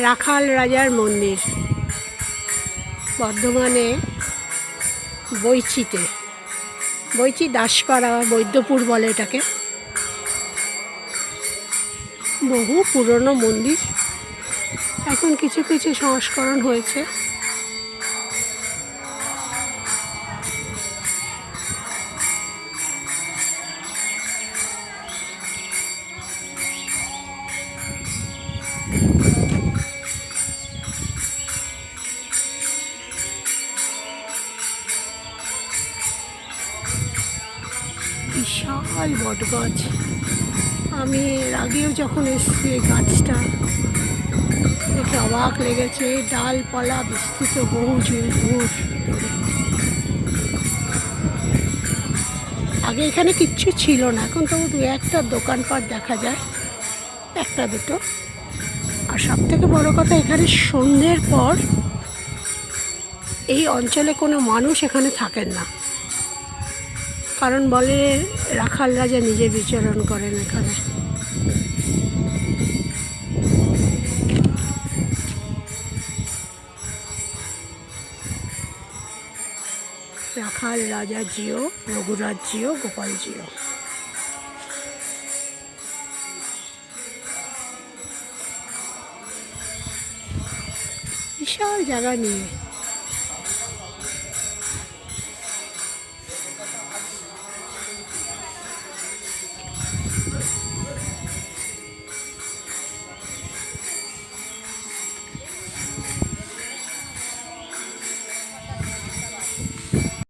রাখাল রাজার মন্দির বর্ধমানে বৈচিতে, বৈচি দাসপাড়া বৈদ্যপুর বলে এটাকে। বহু পুরনো মন্দির, এখন কিছু কিছু সংস্করণ হয়েছে। বিশাল বট গাছ। আমি এর আগেও যখন এসেছি এই গাছটা দেখে অবাক লেগেছে। ডালপালা বিস্তৃত বহু দূর ধরে। আগে এখানে কিচ্ছু ছিল না, এখন তবু দু একটা দোকানপাট দেখা যায়, একটা দুটো। আর সব থেকে বড় কথা, এখানে সন্ধ্যের পর এই অঞ্চলে কোনো মানুষ এখানে থাকেন না, কারণ বলে রাখাল রাজা নিজে বিচরণ করেন এখানে। রাখাল রাজা জিও, রঘুরাজ জিও, গোপাল জিও। বিশাল জায়গা নিয়ে